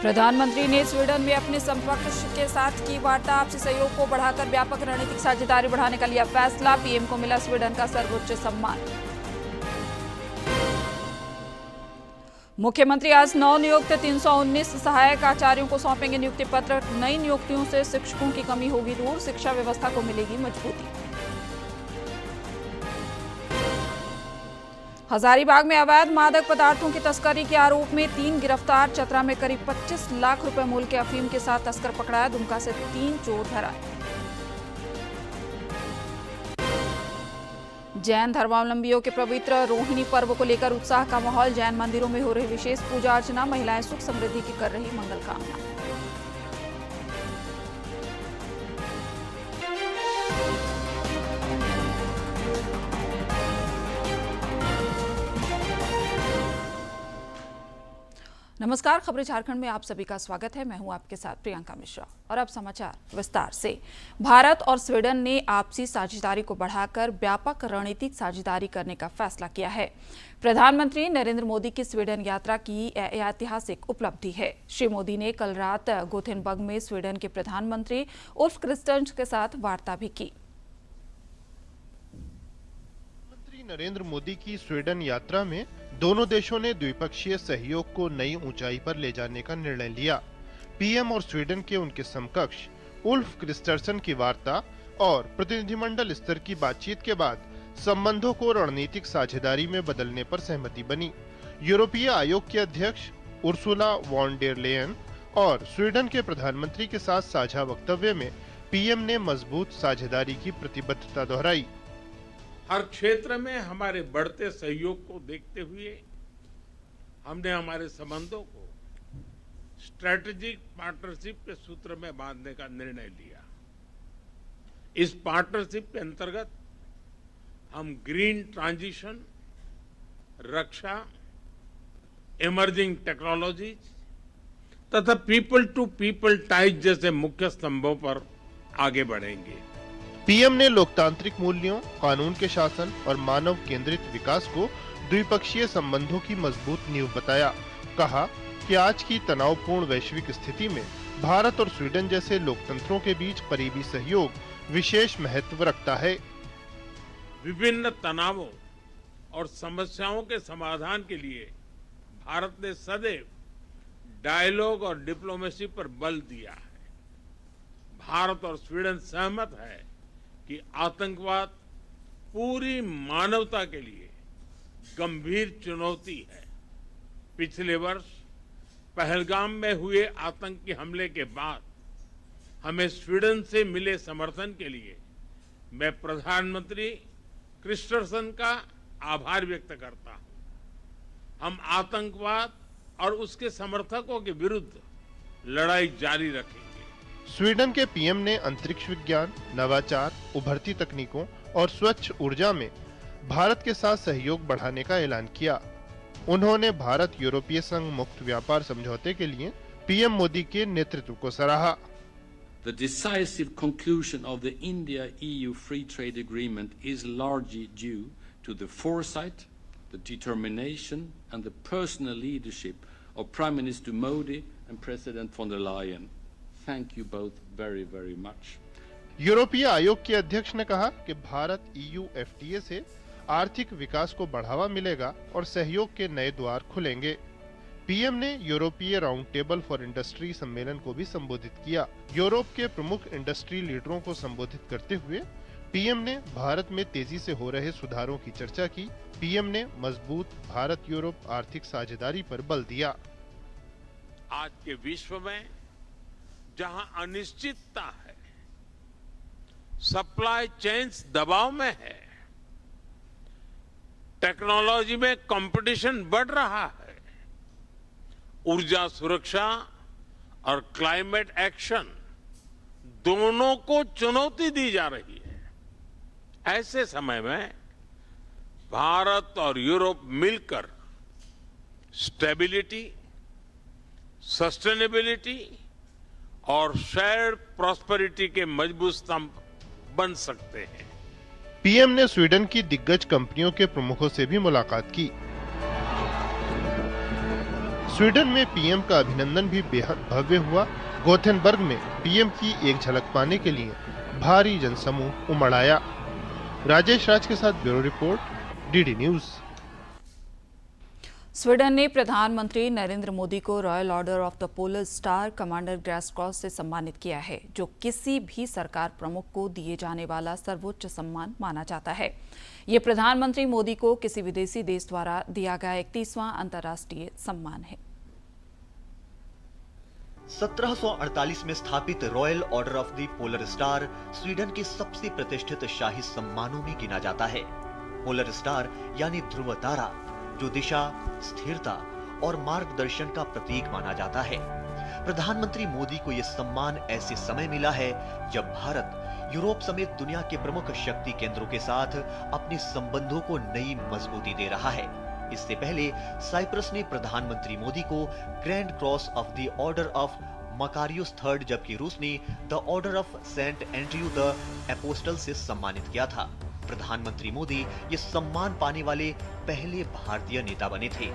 प्रधानमंत्री ने स्वीडन में अपने समकक्ष के साथ की वार्ता। आपसी सहयोग को बढ़ाकर व्यापक रणनीतिक साझेदारी बढ़ाने का लिया फैसला। पीएम को मिला स्वीडन का सर्वोच्च सम्मान। मुख्यमंत्री आज नवनियुक्त 319 सहायक आचार्यों को सौंपेंगे नियुक्ति पत्र। नई नियुक्तियों से शिक्षकों की कमी होगी दूर, शिक्षा व्यवस्था को मिलेगी मजबूती। हजारीबाग में अवैध मादक पदार्थों की तस्करी के आरोप में 3 गिरफ्तार। चतरा में करीब 25 लाख रुपए मूल्य के अफीम के साथ तस्कर पकड़ाया। दुमका से 3 चोर धराए। जैन धर्मावलंबियों के पवित्र रोहिणी पर्व को लेकर उत्साह का माहौल। जैन मंदिरों में हो रही विशेष पूजा अर्चना। महिलाएं सुख समृद्धि की कर रही मंगल कामना। नमस्कार, खबरें झारखंड में आप सभी का स्वागत है। मैं हूं आपके साथ प्रियंका मिश्रा और अब समाचार विस्तार से। भारत और स्वीडन ने आपसी साझेदारी को बढ़ाकर व्यापक रणनीतिक साझेदारी करने का फैसला किया है। प्रधानमंत्री नरेंद्र मोदी की स्वीडन यात्रा की ऐतिहासिक उपलब्धि है। श्री मोदी ने कल रात गोथेनबर्ग में स्वीडन के प्रधानमंत्री उल्फ क्रिस्टर्सन के साथ वार्ता भी की। नरेंद्र मोदी की स्वीडन यात्रा में दोनों देशों ने द्विपक्षीय सहयोग को नई ऊंचाई पर ले जाने का निर्णय लिया। पीएम और स्वीडन के उनके समकक्ष उल्फ क्रिस्टर्सन की वार्ता और प्रतिनिधिमंडल स्तर की बातचीत के बाद संबंधों को रणनीतिक साझेदारी में बदलने पर सहमति बनी। यूरोपीय आयोग के अध्यक्ष उर्सुला वॉन डेर लेयन और स्वीडन के प्रधानमंत्री के साथ साझा वक्तव्य में पीएम ने मजबूत साझेदारी की प्रतिबद्धता दोहराई। हर क्षेत्र में हमारे बढ़ते सहयोग को देखते हुए हमने हमारे संबंधों को स्ट्रेटेजिक पार्टनरशिप के सूत्र में बांधने का निर्णय लिया। इस पार्टनरशिप के अंतर्गत हम ग्रीन ट्रांजिशन, रक्षा, इमर्जिंग टेक्नोलॉजीज तथा पीपल टू पीपल टाइज जैसे मुख्य स्तंभों पर आगे बढ़ेंगे। पीएम ने लोकतांत्रिक मूल्यों, कानून के शासन और मानव केंद्रित विकास को द्विपक्षीय संबंधों की मजबूत नींव बताया। कहा कि आज की तनावपूर्ण वैश्विक स्थिति में भारत और स्वीडन जैसे लोकतंत्रों के बीच करीबी सहयोग विशेष महत्व रखता है। विभिन्न तनावों और समस्याओं के समाधान के लिए भारत ने सदैव डायलॉग और डिप्लोमेसी पर बल दिया है। भारत और स्वीडन सहमत है कि आतंकवाद पूरी मानवता के लिए गंभीर चुनौती है। पिछले वर्ष पहलगाम में हुए आतंकी हमले के बाद हमें स्वीडन से मिले समर्थन के लिए मैं प्रधानमंत्री क्रिस्टर्सन का आभार व्यक्त करता हूं। हम आतंकवाद और उसके समर्थकों के विरुद्ध लड़ाई जारी रखेंगे। स्वीडन के पीएम ने अंतरिक्ष विज्ञान, नवाचार, उभरती तकनीकों और स्वच्छ ऊर्जा में भारत के साथ सहयोग बढ़ाने का ऐलान किया। उन्होंने भारत यूरोपीय संघ मुक्त व्यापार समझौते के लिए पीएम मोदी के नेतृत्व को सराहा। The decisive conclusion of the India-EU free trade agreement is largely due to the foresight, the determination and the personal leadership of Prime Minister Modi and President von der Leyen. Thank you both very, very much. यूरोपीय आयोग के अध्यक्ष ने कहा कि Bharat EU FTA से आर्थिक विकास को बढ़ावा मिलेगा और सहयोग के नए द्वार खुलेंगे। पीएम ने यूरोपीय राउंड टेबल फॉर इंडस्ट्री सम्मेलन को भी संबोधित किया। यूरोप के प्रमुख इंडस्ट्री लीडरों को संबोधित करते हुए पीएम ने भारत में तेजी से हो रहे सुधारों की चर्चा की। पीएम ने मजबूत भारत यूरोप आर्थिक साझेदारी पर बल दिया। आज के विश्व में जहां अनिश्चितता है, सप्लाई चेन्स दबाव में है, टेक्नोलॉजी में कंपटीशन बढ़ रहा है, ऊर्जा सुरक्षा और क्लाइमेट एक्शन दोनों को चुनौती दी जा रही है। ऐसे समय में भारत और यूरोप मिलकर स्टेबिलिटी, सस्टेनेबिलिटी और शेयर्ड प्रॉस्पेरिटी के मजबूत स्तंभ बन सकते हैं। पीएम ने स्वीडन की दिग्गज कंपनियों के प्रमुखों से भी मुलाकात की। स्वीडन में पीएम का अभिनंदन भी बेहद भव्य हुआ। गोथेनबर्ग में पीएम की एक झलक पाने के लिए भारी जनसमूह उमड़ आया। राजेश राज के साथ bureau report, DD news. Sweden ने प्रधानमंत्री नरेंद्र मोदी को royal order of the polar star commander grace cross से सम्मानित किया है, जो किसी भी सरकार प्रमुख को दिए जाने वाला सर्वोच्च सम्मान माना जाता है। ये प्रधानमंत्री मोदी को किसी विदेशी देश द्वारा दिया गया 31वां अंतर्राष्ट्रीय सम्मान है। 1748 में स्थापित royal order of the polar star Sweden के सबसे प्रतिष्ठित शाही सम्मानों में गिना जाता है। पोलर स्टार यानी ध्रुव तारा, जो दिशा, स्थिरता और मार्गदर्शन का प्रतीक माना जाता है। प्रधानमंत्री मोदी को यह सम्मान ऐसे समय मिला है जब भारत यूरोप समेत दुनिया के प्रमुख शक्ति केंद्रों के साथ अपने संबंधों को नई मजबूती दे रहा है। इससे पहले साइप्रस ने प्रधानमंत्री मोदी को grand cross of the order of Makarios III, जबकि रूस ने the order of Saint Andrew the Apostle से सम्मानित किया था। प्रधानमंत्री मोदी ये सम्मान पाने वाले पहले भारतीय नेता बने थे।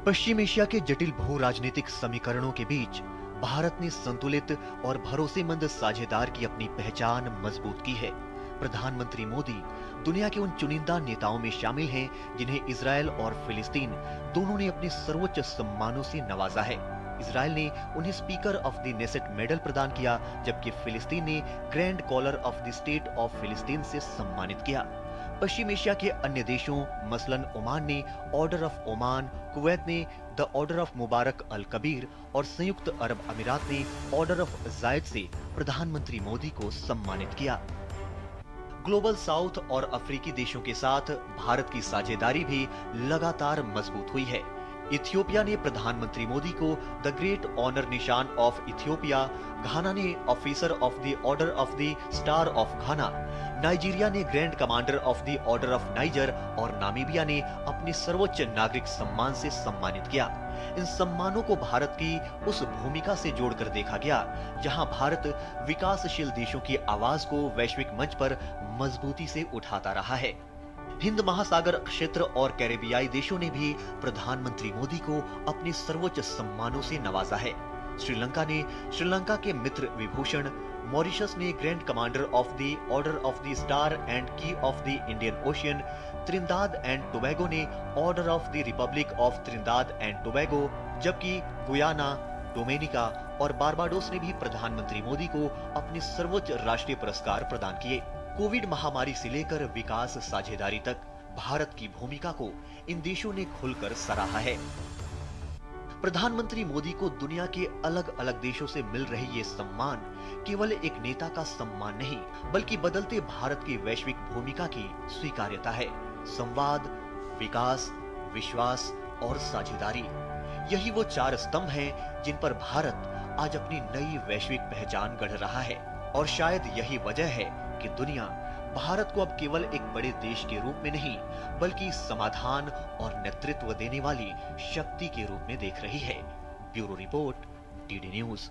पश्चिम एशिया के जटिल भू राजनीतिक समीकरणों के बीच भारत ने संतुलित और भरोसेमंद साझेदार की अपनी पहचान मजबूत की है। प्रधानमंत्री मोदी दुनिया के उन चुनिंदा नेताओं में शामिल हैं जिन्हें इजरायल और फिलिस्तीन दोनों ने अपने सर्वोच्च सम्मानों से नवाजा है। इजरायल ने उन्हें speaker of the Knesset medal प्रदान किया, जबकि फिलिस्तीन ने grand collar of the state of फिलिस्तीन से सम्मानित किया। पश्चिम एशिया के अन्य देशों मसलन ओमान ने ऑर्डर ऑफ ओमान, कुवैत ने द ऑर्डर ऑफ मुबारक अल कबीर और संयुक्त अरब अमीरात ने ऑर्डर ऑफ जायद से प्रधानमंत्री मोदी को सम्मानित किया। ग्लोबल साउथ और अफ्रीकी देशों के साथ भारत की साझेदारी भी लगातार मजबूत हुई है। इथियोपिया ने प्रधानमंत्री मोदी को the great honour Nishan of Ethiopia, Ghana ने officer of the order of the star of Ghana, Nigeria ने grand commander of the order of Niger और नामीबिया ने अपने सर्वोच्च नागरिक सम्मान से सम्मानित किया। इन सम्मानों को भारत की उस भूमिका से जोड़कर देखा गया जहां भारत विकासशील देशों की आवाज को वैश्विक मंच पर मजबूती से उठाता रहा है। हिंद महासागर क्षेत्र और कैरेबियाई देशों ने भी प्रधानमंत्री मोदी को अपने सर्वोच्च सम्मानों से नवाजा है। श्रीलंका ने श्रीलंका के मित्र विभूषण, मॉरिशस ने grand commander of the order of the star and key of the Indian Ocean, Trinidad and Tobago ने order of the republic of Trinidad and Tobago, जबकि गुयाना, डोमिनिका और बारबाडोस ने भी प्रधानमंत्री मोदी को अपने सर्वोच्च राष्ट्रीय पुरस्कार प्रदान किए। कोविड महामारी से लेकर विकास साझेदारी तक भारत की भूमिका को इन देशों ने खुलकर सराहा है। प्रधानमंत्री मोदी को दुनिया के अलग अलग देशों से मिल रही ये सम्मान केवल एक नेता का सम्मान नहीं, बल्कि बदलते भारत की वैश्विक भूमिका की स्वीकार्यता है। संवाद, विकास, विश्वास और साझेदारी, यही वो चार स्तंभ हैं जिन पर भारत आज अपनी नई वैश्विक पहचान गढ़ रहा है। और शायद यही वजह है कि दुनिया भारत को अब केवल एक बड़े देश के रूप में नहीं, बल्कि समाधान और नेतृत्व देने वाली शक्ति के रूप में देख रही है। Bureau report, DD news.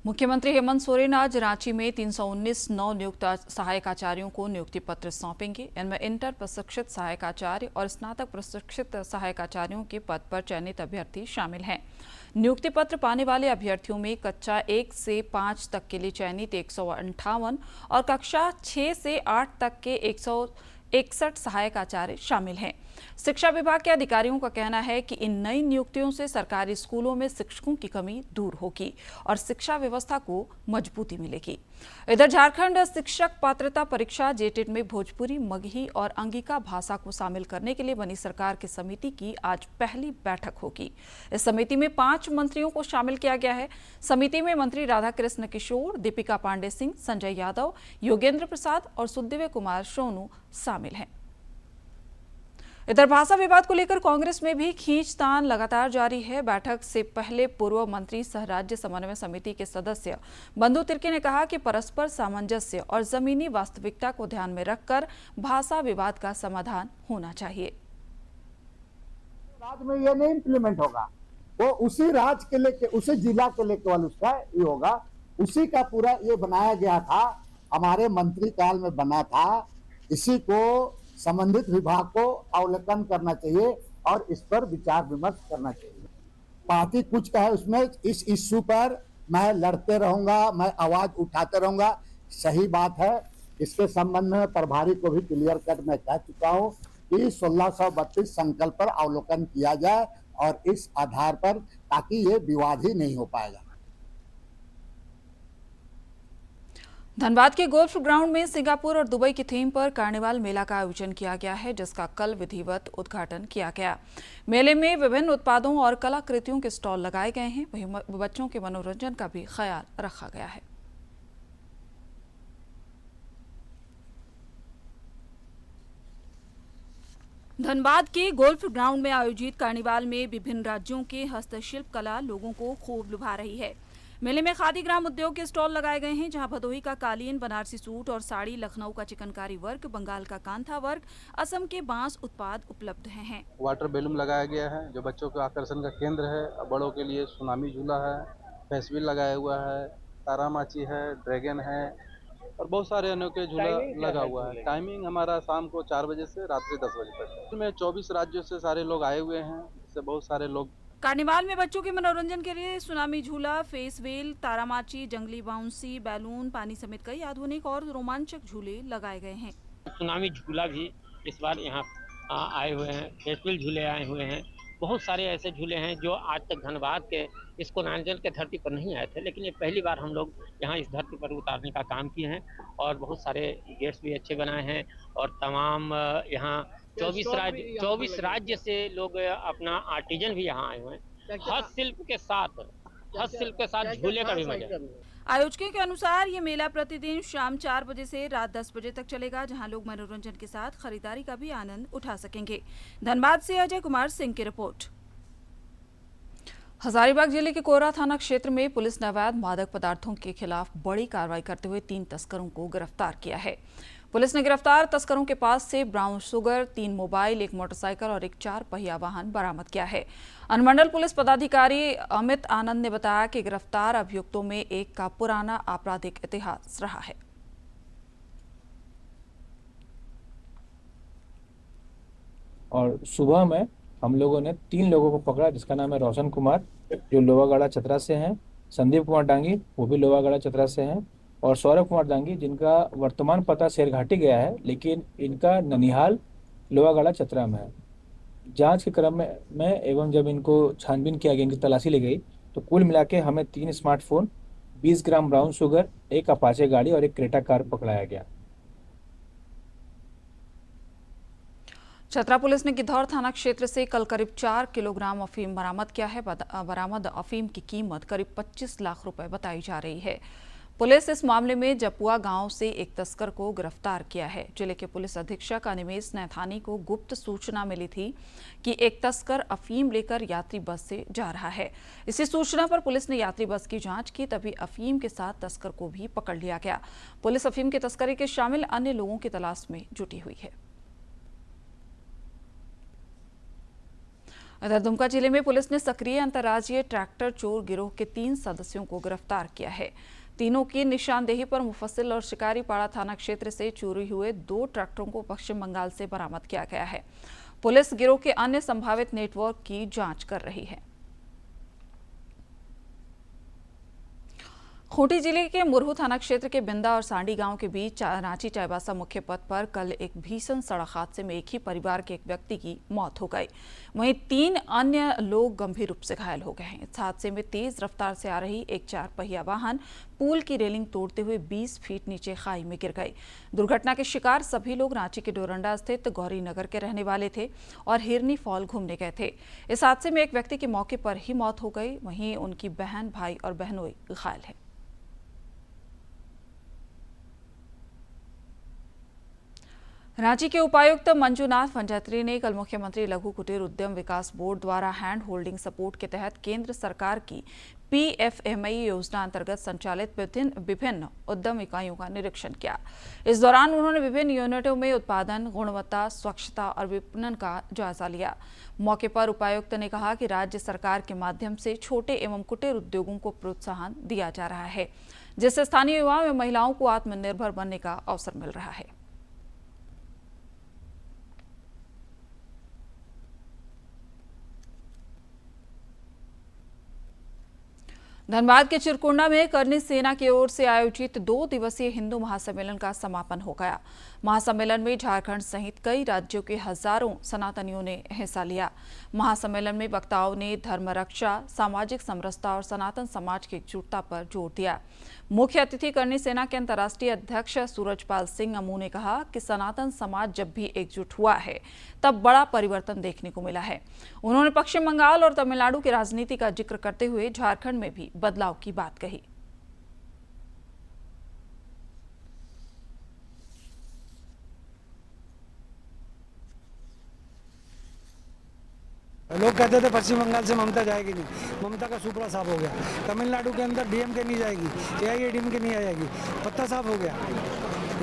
मुख्यमंत्री हेमंत सोरेन आज रांची में 319 नव नियुक्त सहायक आचार्यों को नियुक्ति पत्र सौंपेंगे। इनमें इंटर प्रशिक्षित सहायक आचार्य और स्नातक प्रशिक्षित सहायक आचार्यों के पद पर चयनित अभ्यर्थी शामिल हैं। नियुक्ति पत्र पाने वाले अभ्यर्थियों में कक्षा 1 से 5 तक के लिए चयनित 158 और कक्षा 6 से 8 तक के 161 सहायक आचार्य शामिल हैं। शिक्षा विभाग के अधिकारियों का कहना है कि इन नई नियुक्तियों से सरकारी स्कूलों में शिक्षकों की कमी दूर होगी और शिक्षा व्यवस्था को मजबूती मिलेगी। इधर झारखंड शिक्षक पात्रता परीक्षा जेटेट में भोजपुरी, मगही और अंगिका भाषा को शामिल करने के लिए बनी सरकार की समिति की आज पहली बैठक होगी। इस समिति में 5 मंत्रियों को शामिल किया गया है। समिति में मंत्री राधाकृष्ण किशोर, दीपिका पांडे सिंह, संजय यादव, योगेंद्र प्रसाद और सुखदेव कुमार सोनू शामिल हैं। इधर भाषा विवाद को लेकर कांग्रेस में भी खींचतान लगातार जारी है। बैठक से पहले पूर्व मंत्री सह राज्य समन्वय समिति के सदस्य बंधु तिर्की ने कहा कि परस्पर सामंजस्य और जमीनी वास्तविकता को ध्यान में रखकर भाषा विवाद का समाधान होना चाहिए। राज्य में ये नहीं इम्प्लीमेंट होगा, वो उसी राज्य के लेके, उसी जिला के लिए केवल उसका ये होगा। उसी का पूरा ये बनाया गया था, हमारे मंत्री काल में बना था। इसी को संबंधित विभाग को अवलोकन करना चाहिए और इस पर विचार विमर्श करना चाहिए। पार्टी कुछ कहे उसमें, इस इश्यू पर मैं लड़ते रहूंगा, मैं आवाज उठाते रहूंगा, सही बात है। इसके संबंध में प्रभारी को भी क्लियर कट मैं कह चुका हूं कि 1632 संकल्प पर अवलोकन किया जाए और इस आधार पर, ताकि ये विवाद ही नहीं हो पाएगा। धनबाद के गोल्फ ग्राउंड में सिंगापुर और दुबई की थीम पर कार्निवाल मेला का आयोजन किया गया है, जिसका कल विधिवत उद्घाटन किया गया। मेले में विभिन्न उत्पादों और कलाकृतियों के स्टॉल लगाए गए हैं, वहीं बच्चों के मनोरंजन का भी ख्याल रखा गया है। धनबाद के गोल्फ ग्राउंड में आयोजित कार्निवाल में विभिन्न राज्यों के हस्तशिल्प कला लोगों को खूब लुभा रही है। मेले में खादी ग्राम उद्योग के स्टॉल लगाए गए हैं, जहां भदोही का कालीन, बनारसी सूट और साड़ी, लखनऊ का चिकनकारी वर्क, बंगाल का कांथा वर्क, असम के बांस उत्पाद उपलब्ध हैं। वाटर बैलून लगाया गया है जो बच्चों के आकर्षण का केंद्र है। बड़ों के लिए सुनामी झूला है, फेस्टिवल लगाया हुआ है, तारामाची है, ड्रैगन है और बहुत सारे अनोखे झूला लगा हुआ है। टाइमिंग हमारा शाम को 4 बजे से रात्रि 10 बजे तक। इसमें 24 राज्यों से सारे लोग आए हुए हैं, इससे बहुत सारे लोग। कार्निवाल में बच्चों के मनोरंजन के लिए सुनामी झूला, फेस व्हील, तारामाची, जंगली बाउंसी, बैलून, पानी समेत कई आधुनिक और रोमांचक झूले लगाए गए हैं। सुनामी झूला भी इस बार यहाँ आए हुए हैं, फेस्टिवल झूले आए हुए हैं। बहुत सारे ऐसे झूले हैं जो आज तक धनबाद के इस कोणांचल के धरती पर नहीं आए थे, लेकिन ये पहली बार हम लोग यहाँ इस धरती पर उतारने का काम किए हैं। और बहुत सारे गेट्स भी अच्छे बनाए हैं और तमाम यहाँ 24 राज्य से लोग अपना आर्टिजन भी यहाँ आए हुए हैं। हस्तशिल्प के साथ झूले का भी मजा। आयोजकों के अनुसार ये मेला प्रतिदिन शाम 4 बजे से रात 10 बजे तक चलेगा, जहां लोग मनोरंजन के साथ खरीदारी का भी आनंद उठा सकेंगे। धनबाद से अजय कुमार सिंह की रिपोर्ट। हजारीबाग जिले के कोरा थाना क्षेत्र में पुलिस ने अवैध मादक पदार्थों के खिलाफ बड़ी कार्रवाई करते हुए 3 तस्करों को गिरफ्तार किया है। पुलिस ने गिरफ्तार तस्करों के पास से ब्राउन शुगर, 3 मोबाइल, 1 मोटरसाइकिल और 1 4 पहिया वाहन बरामद किया है। अनुमंडल पुलिस पदाधिकारी अमित आनंद ने बताया कि गिरफ्तार अभियुक्तों में एक का पुराना आपराधिक इतिहास रहा है। और सुबह में हम लोगों ने 3 लोगों को पकड़ा, जिसका नाम है रोशन कुमार जो लोहागढ़ा चतरा से हैं, संदीप कुमार डांगी वो भी लोहागढ़ा चतरा से हैं, और सौरभ कुमार डांगी जिनका वर्तमान पता शेरघाटी गया है, लेकिन इनका ननिहाल लोहागढ़ा चतरा में है। जांच के क्रम में एवं जब इनको छानबीन किया गया, इनकी तलाशी ली गई, तो कुल मिला के हमें 3 smartphone, 20 gram brown sugar, 1 Apache गाड़ी और 1 क्रेटा कार पकड़ाया गया। चतरा पुलिस ने गिद्धौर थाना क्षेत्र से कल करीब 4 किलोग्राम अफीम बरामद किया है। बरामद अफीम की कीमत करीब 25 लाख रुपए बताई जा रही है। पुलिस इस मामले में जपुआ गांव से एक तस्कर को गिरफ्तार किया है। जिले के पुलिस अधीक्षक अनिमेश नैथानी को गुप्त सूचना मिली थी कि एक तस्कर अफीम लेकर यात्री बस से जा रहा है। इसी सूचना पर पुलिस ने यात्री बस की जांच की, तभी अफीम के साथ तस्कर को भी पकड़ लिया गया। पुलिस अफीम की तस्करी के शामिल अन्य लोगों की तलाश में जुटी हुई है। इधर दुमका जिले में पुलिस ने सक्रिय अंतर्राज्यीय ट्रैक्टर चोर गिरोह के 3 सदस्यों को गिरफ्तार किया है। तीनों की निशानदेही पर मुफस्सिल और शिकारीपाड़ा थाना क्षेत्र से चोरी हुए 2 ट्रैक्टरों को पश्चिम बंगाल से बरामद किया गया है। पुलिस गिरोह के अन्य संभावित नेटवर्क की जांच कर रही है। खूंटी जिले के मुरहू थाना क्षेत्र के बिंदा और सांडी गांव के बीच रांची चाईबासा मुख्य पथ पर कल एक भीषण सड़क हादसे में एक ही परिवार के एक व्यक्ति की मौत हो गई। वहीं 3 अन्य लोग गंभीर रूप से घायल हो गए हैं। इस हादसे में तेज रफ्तार से आ रही एक 4 पहिया वाहन पुल की रेलिंग तोड़ते हुए 20 फीट नीचे खाई में गिर गई। दुर्घटना के शिकार सभी लोग रांची के डोरंडा स्थित गौरी नगर के रहने वाले थे और हिरनी फॉल घूमने गए थे। इस हादसे में एक व्यक्ति की मौके पर ही मौत हो गई, वहीं उनकी बहन, भाई और बहनोई घायल है। रांची के उपायुक्त मंजूनाथ पंजात्री ने कल मुख्यमंत्री लघु कुटीर उद्यम विकास बोर्ड द्वारा हैंड होल्डिंग सपोर्ट के तहत केंद्र सरकार की PFMI योजना अंतर्गत संचालित विभिन्न उद्यम इकाइयों का निरीक्षण किया। इस दौरान उन्होंने विभिन्न यूनिटों में उत्पादन, गुणवत्ता, स्वच्छता और विपणन का जायजा लिया। मौके पर उपायुक्त ने कहा कि राज्य सरकार के माध्यम से छोटे एवं कुटीर उद्योगों को प्रोत्साहन दिया जा रहा है, जिससे स्थानीय युवाओं एवं महिलाओं को आत्मनिर्भर बनने का अवसर मिल रहा है। धनबाद के चिरकुंडा में करनी सेना की ओर से आयोजित 2 दिवसीय हिंदू महासम्मेलन का समापन हो गया। महासम्मेलन में झारखंड सहित कई राज्यों के हजारों सनातनियों ने हिस्सा लिया। महासम्मेलन में वक्ताओं ने धर्म रक्षा, सामाजिक समरसता और सनातन समाज की एकजुटता पर जोर दिया। मुख्य अतिथि करनी सेना के अंतर्राष्ट्रीय अध्यक्ष सूरजपाल सिंह अमू ने कहा कि सनातन समाज जब भी एकजुट हुआ है तब बड़ा परिवर्तन देखने को मिला है। उन्होंने पश्चिम बंगाल और तमिलनाडु की राजनीति का जिक्र करते हुए झारखंड में भी बदलाव की बात कही। लोग कहते थे पश्चिम बंगाल से ममता जाएगी नहीं, ममता का सुपड़ा साफ हो गया। तमिलनाडु के अंदर डीएमके नहीं जाएगी, एआईएडीएमके नहीं आएगी, पत्ता साफ हो गया।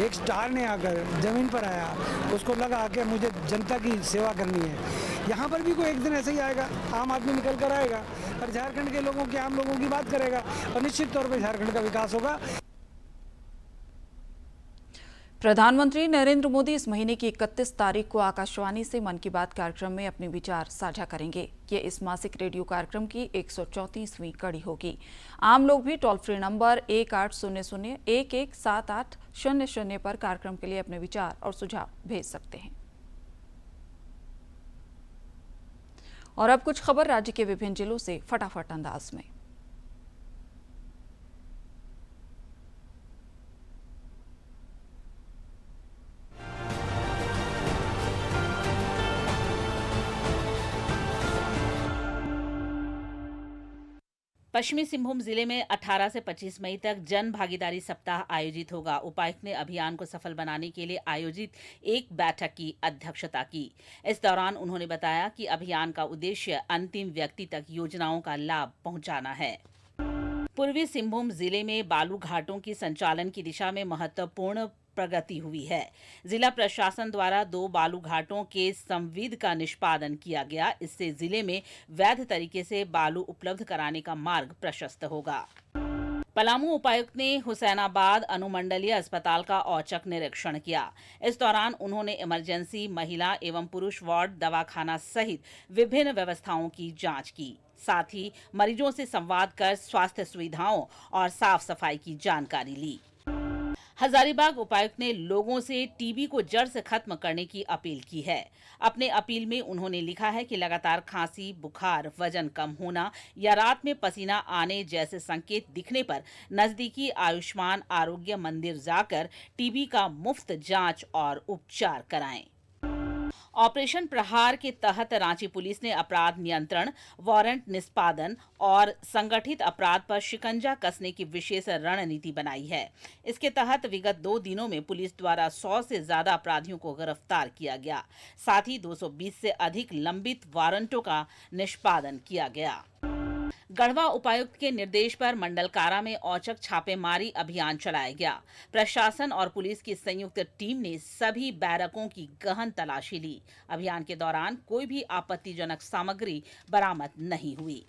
एक स्टार ने आकर जमीन पर आया, उसको लगा कि मुझे जनता की सेवा करनी है। यहाँ पर भी कोई एक दिन ऐसे ही आएगा, आम आदमी निकल कर आएगा और झारखंड के लोगों की, आम लोगों की बात करेगा और निश्चित तौर पर झारखंड का विकास होगा। प्रधानमंत्री नरेंद्र मोदी इस महीने की 31 तारीख को आकाशवाणी से मन की बात कार्यक्रम में अपने विचार साझा करेंगे। ये इस मासिक रेडियो कार्यक्रम की 134वीं कड़ी होगी। आम लोग भी टोल फ्री नंबर 1800-117800 पर कार्यक्रम के लिए अपने विचार और सुझाव भेज सकते हैं। और अब कुछ खबर राज्य के विभिन्न जिलों से फटाफट अंदाज में। पश्चिमी सिंहभूम जिले में 18 से 25 मई तक जन भागीदारी सप्ताह आयोजित होगा। उपायुक्त ने अभियान को सफल बनाने के लिए आयोजित एक बैठक की अध्यक्षता की। इस दौरान उन्होंने बताया कि अभियान का उद्देश्य अंतिम व्यक्ति तक योजनाओं का लाभ पहुंचाना है। पूर्वी सिंहभूम जिले में बालू घाटों की संचालन की दिशा में महत्वपूर्ण प्रगति हुई है। जिला प्रशासन द्वारा 2 बालू घाटों के संविद का निष्पादन किया गया। इससे जिले में वैध तरीके से बालू उपलब्ध कराने का मार्ग प्रशस्त होगा। पलामू उपायुक्त ने हुसैनाबाद अनुमंडलीय अस्पताल का औचक निरीक्षण किया। इस दौरान उन्होंने इमरजेंसी, महिला एवं पुरुष वार्ड, दवाखाना सहित विभिन्न व्यवस्थाओं की जांच की। साथ ही मरीजों से संवाद कर स्वास्थ्य सुविधाओं और साफ सफाई की जानकारी ली। हजारीबाग उपायुक्त ने लोगों से टीबी को जड़ से खत्म करने की अपील की है। अपने अपील में उन्होंने लिखा है कि लगातार खांसी, बुखार, वजन कम होना या रात में पसीना आने जैसे संकेत दिखने पर नजदीकी आयुष्मान आरोग्य मंदिर जाकर टीबी का मुफ्त जांच और उपचार कराएं। ऑपरेशन प्रहार के तहत रांची पुलिस ने अपराध नियंत्रण, वारंट निष्पादन और संगठित अपराध पर शिकंजा कसने की विशेष रणनीति बनाई है। इसके तहत विगत 2 दिनों में पुलिस द्वारा 100 से ज्यादा अपराधियों को गिरफ्तार किया गया। साथ ही 220 से अधिक लंबित वारंटों का निष्पादन किया गया। गढ़वा उपायुक्त के निर्देश पर मंडल कारा में औचक छापेमारी अभियान चलाया गया। प्रशासन और पुलिस की संयुक्त टीम ने सभी बैरकों की गहन तलाशी ली। अभियान के दौरान कोई भी आपत्तिजनक सामग्री बरामद नहीं हुई।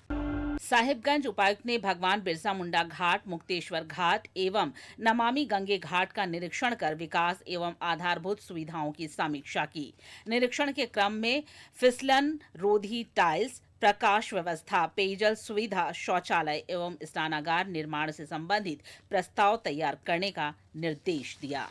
साहिबगंज उपायुक्त ने भगवान बिरसा मुंडा घाट, मुक्तेश्वर घाट एवं नमामि गंगे घाट का निरीक्षण कर विकास एवं आधारभूत सुविधाओं की समीक्षा की। निरीक्षण के क्रम में फिसलन रोधी टाइल्स, प्रकाश व्यवस्था, पेयजल सुविधा, शौचालय एवं स्नानागार निर्माण से संबंधित प्रस्ताव तैयार करने का निर्देश दिया।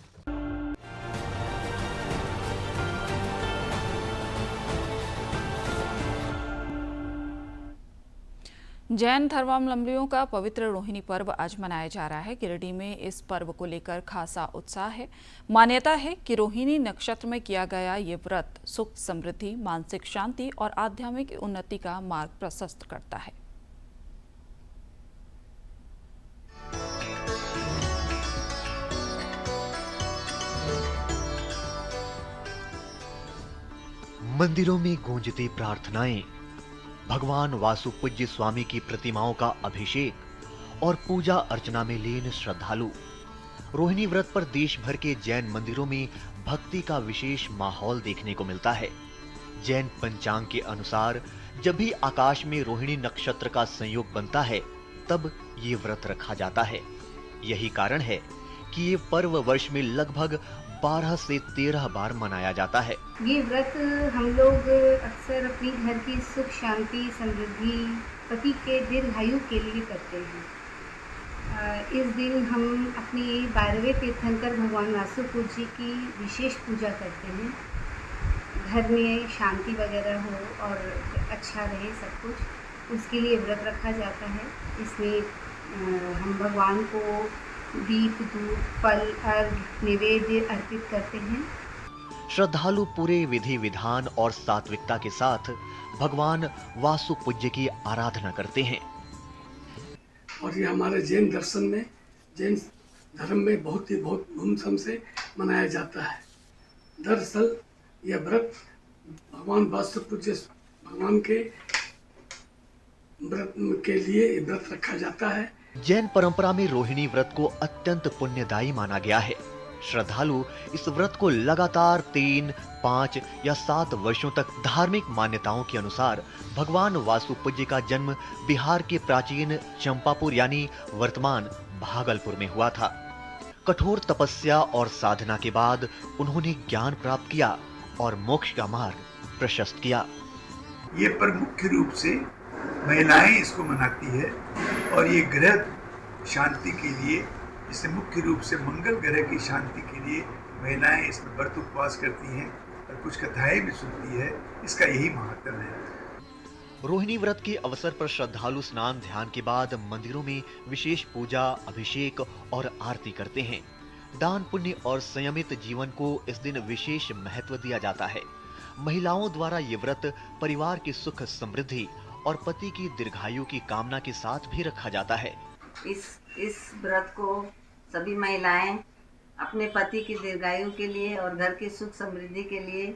जैन धर्मावलंबियों का पवित्र रोहिणी पर्व आज मनाया जा रहा है। गिरिडीह में इस पर्व को लेकर खासा उत्साह है। मान्यता है कि रोहिणी नक्षत्र में किया गया ये व्रत सुख, समृद्धि, मानसिक शांति और आध्यात्मिक उन्नति का मार्ग प्रशस्त करता है। मंदिरों में गूंजती प्रार्थनाएं, भगवान वासुपूज्य स्वामी की प्रतिमाओं का अभिषेक और पूजा अर्चना में लीन श्रद्धालु। रोहिणी व्रत पर देश भर के जैन मंदिरों में भक्ति का विशेष माहौल देखने को मिलता है। जैन पंचांग के अनुसार जब भी आकाश में रोहिणी नक्षत्र का संयोग बनता है तब ये व्रत रखा जाता है। यही कारण है कि ये पर्व वर्ष में लगभग 12 से 13 बार मनाया जाता है। ये व्रत हम लोग अक्सर अपनी घर की सुख, शांति, समृद्धि, पति के दीर्घायु के लिए करते हैं। इस दिन हम अपनी 12वें तीर्थंकर भगवान वासुपुर जी की विशेष पूजा करते हैं। घर में शांति वगैरह हो और अच्छा रहे सब कुछ, उसके लिए व्रत रखा जाता है। इसमें हम भगवान को दीप, दूध, फल, अर्घ, निवेद्य अर्पित करते हैं। श्रद्धालु पूरे विधि विधान और सात्विकता के साथ भगवान वासुपूज्य की आराधना करते हैं। और ये हमारे जैन दर्शन में, जैन धर्म में बहुत धूमधाम से मनाया जाता है। दरअसल यह व्रत भगवान वासुपूज्य भगवान के व्रत के लिए व्रत रखा जाता है। जैन परंपरा में रोहिणी व्रत को अत्यंत पुण्यदायी माना गया है। श्रद्धालु इस व्रत को लगातार 3, 5 या 7 वर्षों तक धार्मिक मान्यताओं के अनुसार भगवान वासुपूज्य का जन्म बिहार के प्राचीन चंपापुर यानी वर्तमान भागलपुर में हुआ था। कठोर तपस्या और साधना के बाद उन्होंने ज्ञान प्राप्त किया और मोक्ष का मार्ग प्रशस्त किया। ये पर मुख्य रूप से महिलाएं इसको मनाती है और ये ग्रह शांति के लिए, इससे मुख्य रूप से मंगल ग्रह की शांति के लिए महिलाएं इसमें व्रत उपवास करती हैं और कुछ कथाएं भी सुनती है। इसका यही महत्व है। रोहिणी व्रत के अवसर पर श्रद्धालु स्नान ध्यान के बाद मंदिरों में विशेष पूजा, अभिषेक और आरती करते हैं। दान, पुण्य और संयमित जीवन को इस दिन विशेष महत्व दिया जाता है। महिलाओं द्वारा ये व्रत परिवार की सुख समृद्धि और पति की दीर्घायु की कामना के साथ भी रखा जाता है। इस व्रत को सभी महिलाएं अपने पति की दीर्घायु के लिए और घर की सुख समृद्धि के लिए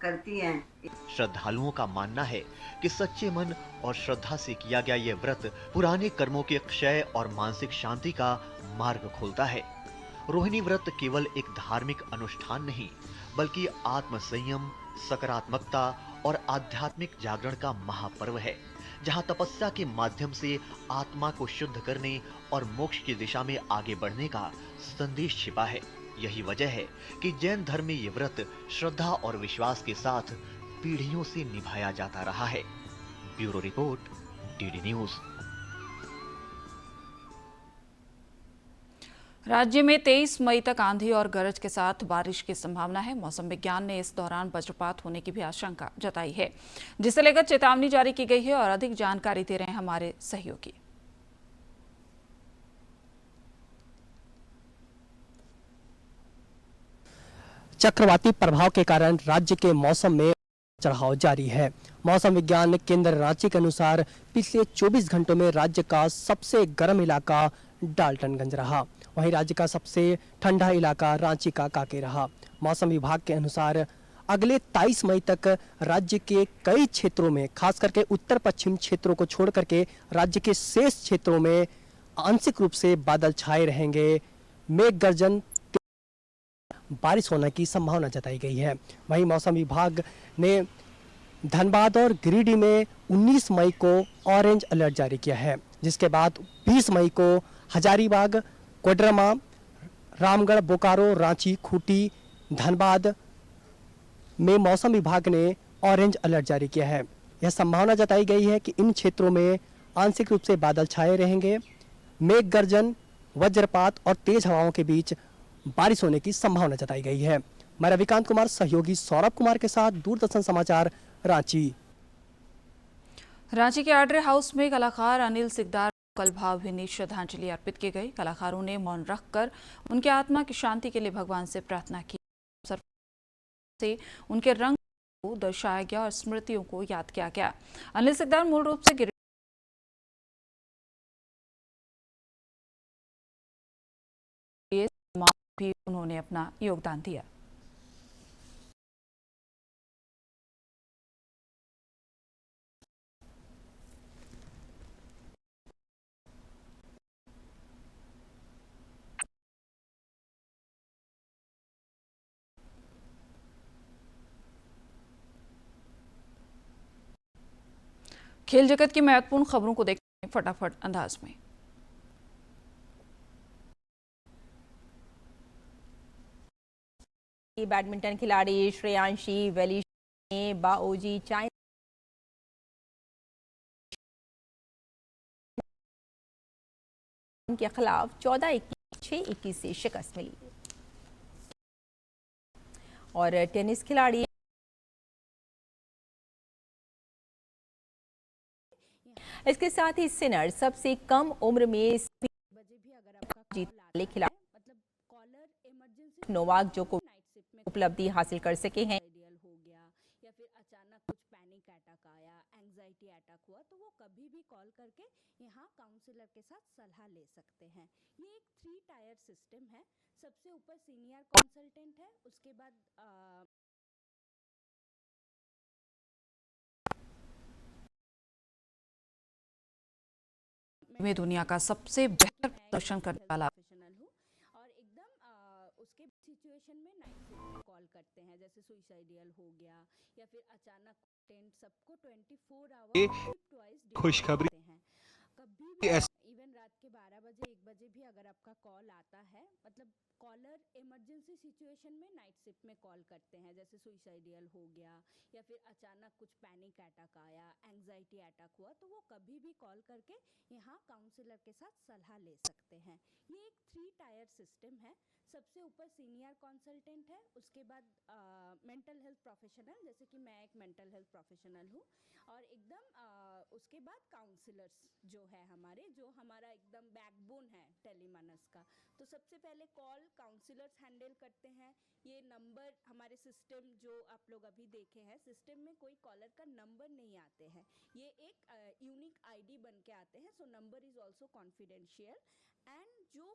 करती हैं। श्रद्धालुओं का मानना है कि सच्चे मन और श्रद्धा से किया गया ये व्रत पुराने कर्मों के क्षय और मानसिक शांति का मार्ग खोलता है। रोहिणी व्रत केवल एक धार्मिक अनुष्ठान नहीं, बल्कि आत्म संयम, सकारात्मकता और आध्यात्मिक जागरण का महापर्व है, जहां तपस्या के माध्यम से आत्मा को शुद्ध करने और मोक्ष की दिशा में आगे बढ़ने का संदेश छिपा है। यही वजह है कि जैन धर्म में ये व्रत श्रद्धा और विश्वास के साथ पीढ़ियों से निभाया जाता रहा है। Bureau report, DD news. राज्य में 23 मई तक आंधी और गरज के साथ बारिश की संभावना है। मौसम विज्ञान ने इस दौरान वज्रपात होने की भी आशंका जताई है, जिसे लेकर चेतावनी जारी की गई है। और अधिक जानकारी दे रहे हैं हमारे सहयोगी। चक्रवाती प्रभाव के कारण राज्य के मौसम में चढ़ाव जारी है। मौसम विज्ञान केंद्र रांची के अनुसार पिछले 24 घंटों में राज्य का सबसे गर्म इलाका डाल्टनगंज रहा। वहीं राज्य का सबसे ठंडा इलाका रांची का कांके रहा। मौसम विभाग के अनुसार अगले 23 मई तक राज्य के कई क्षेत्रों में, खास करके उत्तर पश्चिम क्षेत्रों को छोड़ करके राज्य के शेष क्षेत्रों में आंशिक रूप से बादल छाए रहेंगे। मेघ गर्जन, बारिश होने की संभावना जताई गई है। वहीं मौसम विभाग ने धनबाद और गिरिडीह में 19 मई को ऑरेंज अलर्ट जारी किया है, जिसके बाद 20 मई को हजारीबाग, कोडरमा, रामगढ़, बोकारो, रांची, खूंटी, धनबाद में मौसम विभाग ने ऑरेंज अलर्ट जारी किया है। यह संभावना जताई गई है कि इन क्षेत्रों में आंशिक रूप से बादल छाए रहेंगे। मेघ गर्जन, वज्रपात और तेज हवाओं के बीच बारिश होने की संभावना जताई गई है। मैं रविकांत कुमार, सहयोगी सौरभ कुमार के साथ, दूरदर्शन समाचार, रांची। रांची के आड्रे हाउस में कलाकार अनिल सिकदार कल भावभीनी श्रद्धांजलि अर्पित की गई। कलाकारों ने मौन रखकर उनके आत्मा की शांति के लिए भगवान से प्रार्थना की। से उनके रंग को दर्शाया गया और स्मृतियों को याद किया गया। अनिल सिकदार मूल रूप से भी उन्होंने अपना योगदान दिया। खेल जगत की महत्वपूर्ण खबरों को देखते हैं फटाफट अंदाज में। बैडमिंटन खिलाड़ी श्रेयांशी वेली ने बाओजी चाइना के खिलाफ 14-21, 6-21 से शिकस्त मिली। और टेनिस खिलाड़ी इसके साथ ही सिनर सबसे कम उम्र में जीतने खिलाड़ी नोवाक जोकोविच उपलब्धि हासिल कर सके हैं। हो गया या फिर अचानक कुछ पैनिक अटैक आया, एंजाइटी अटैक हुआ, तो वो कभी भी कॉल करके यहाँ काउंसलर के साथ सलाह ले सकते हैं। ये एक 3 टायर सिस्टम है। सबसे ऊपर सीनियर कंसल्टेंट है, उसके बाद में दुनिया का सबसे बेहतर प्रदर्शन करने वाला और एकदम उसके सिचुएशन में नाइट कॉल करते हैं, जैसे सुसाइडियल हो गया या फिर अचानक टेंट, सबको 24 आवर खुशखबरी हैं। कभी भी इवन रात के 12 बजे 1 बजे भी अगर आपका कॉल आता है, मतलब कॉलर इमरजेंसी सिचुएशन में नाइट शिफ्ट में कॉल करते हैं, जैसे सुसाइडियल हो गया या फिर अचानक कुछ पैनिक अटैक आया, एंजाइटी अटैक हुआ, तो वो कभी भी कॉल करके यहाँ काउंसलर के साथ सलाह ले सकते हैं। ये एक 3 टायर सिस्टम है। सबसे ऊपर सीनियर कंसल्टेंट है, उसके बाद मेंटल हेल्थ प्रोफेशनल, जैसे कि मैं एक मेंटल हेल्थ प्रोफेशनल हूँ, और एकदम उसके बाद काउंसलर्स जो है हमारे, जो हमारा एकदम बैकबोन है टेलीमानस का। तो सबसे पहले कॉल काउंसलर्स हैंडल करते हैं। ये नंबर हमारे सिस्टम जो आप लोग अभी देखे हैं, सिस्टम में कोई कॉलर का नंबर नहीं आते हैं, ये एक यूनिक आईडी बन के आते हैं। So number is also confidential. And जो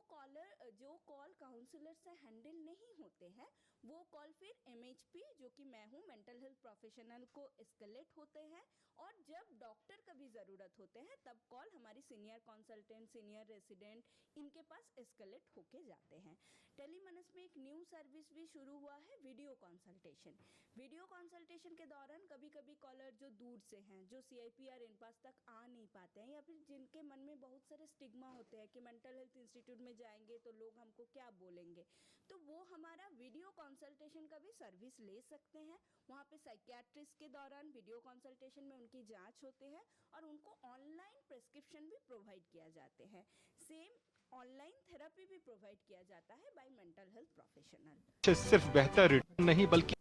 कॉल काउंसलर से हैंडल नहीं होते हैं, वो कॉल फिर MHP, जो कि मैं हूँ, मेंटल हेल्थ प्रोफेशनल को एस्केलेट होते हैं। और जब डॉक्टर का भी ज़रूरत होते हैं, तब कॉल हमारी सीनियर कंसल्टेंट, सीनियर रेसिडेंट, इनके पास एस्केलेट होके जाते हैं। टेलीमानस में एक न्यू सर्विस भी शुरू हुआ है, वीडियो कंसल्टेशन। वीडियो कंसल्टेशन के दौरान कभी कभी कॉलर जो दूर से हैं, जो CIPR इनपास तक आ नहीं पाते हैं, या फिर जिनके मन में बहुत सारे स्टिग्मा होते हैं कि मेंटल हेल्थ इंस्टीट्यूट में जाएंगे तो लोग हमको क्या बोलेंगे, तो वो हमारा वीडियो कंसल्टेशन का भी सर्विस ले सकते हैं। वहाँ पे साइकियाट्रिस्ट के दौरान वीडियो कंसल्टेशन में उनकी जांच होते हैं और उनको ऑनलाइन प्रिस्क्रिप्शन भी प्रोवाइड किया जाते हैं। सेम ऑनलाइन थेरेपी भी प्रोवाइड किया जाता है बाय मेंटल हेल्थ प्रोफेशनल। सिर्फ बेहतर रिटर्न नहीं बल्कि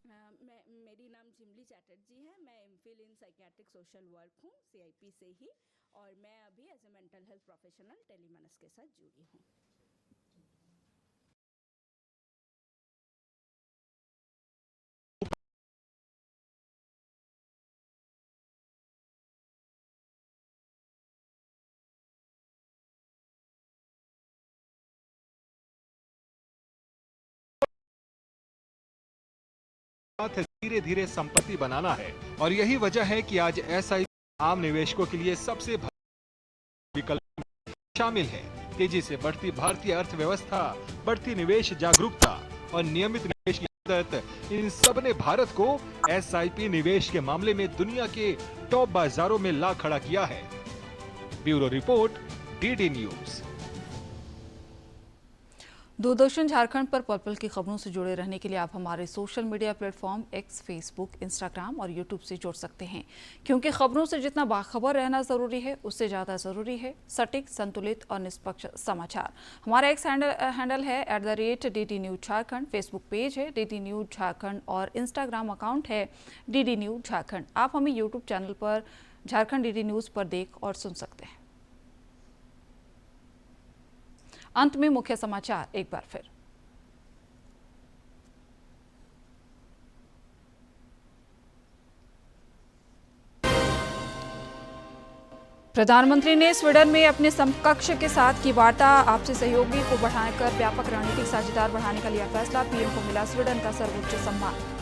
मेरी नाम जिमली चैटर्जी है। मैं MPhil in psychiatric social work हूँ, CIP से ही, और मैं अभी as a mental health professional Tele MANAS के साथ जुड़ी हूँ। धीरे धीरे संपत्ति बनाना है, और यही वजह है कि आज SIP आम निवेशकों के लिए सबसे विकल्प शामिल है। तेजी से बढ़ती भारतीय अर्थव्यवस्था, बढ़ती निवेश जागरूकता और नियमित निवेश की आदत, इन सब ने भारत को SIP निवेश के मामले में दुनिया के टॉप बाजारों में ला खड़ा किया है। Bureau report, DD news. Doordarshan Jharkhand पर पल पल की खबरों से जुड़े रहने के लिए आप हमारे social media platform X, Facebook, Instagram और यूट्यूब से जुड़ सकते हैं, क्योंकि खबरों से जितना बाखबर रहना ज़रूरी है, उससे ज़्यादा ज़रूरी है सटीक, संतुलित और निष्पक्ष समाचार। हमारा X हैंडल है @DD news Jharkhand, Facebook page है DD न्यूज झारखंड और इंस्टाग्राम अकाउंट है DD न्यूज झारखंड। आप हमें यूट्यूब चैनल पर झारखंड DD न्यूज़ पर देख और सुन सकते हैं। अंत में मुख्य समाचार एक बार फिर। प्रधानमंत्री ने स्वीडन में अपने समकक्ष के साथ की वार्ता। आपसी सहयोगी को बढ़ाकर व्यापक रणनीतिक साझेदार बढ़ाने का लिया फैसला। PM को मिला स्वीडन का सर्वोच्च सम्मान।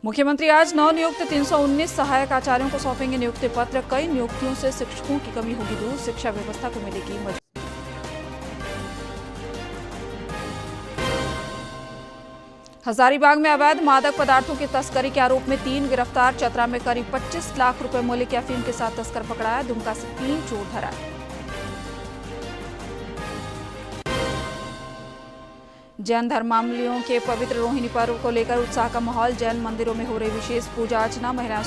मुख्यमंत्री आज नवनियुक्त 319 सहायक आचार्यों को सौंपेंगे नियुक्ति पत्र। कई नियुक्तियों से शिक्षकों की कमी होगी दूर, शिक्षा व्यवस्था को मिलेगी मजबूती। हजारीबाग में अवैध मादक पदार्थों की तस्करी के आरोप में 3 गिरफ्तार। चतरा में करीब 25 लाख रुपए मूल्य की अफीम के साथ तस्कर पकड़ाया। दुमका से 3 चोर धराए। जैन धर्मावलंबियों के पवित्र रोहिणी पर्व को लेकर उत्साह का माहौल। जैन मंदिरों में हो रही विशेष पूजा अर्चना। महिला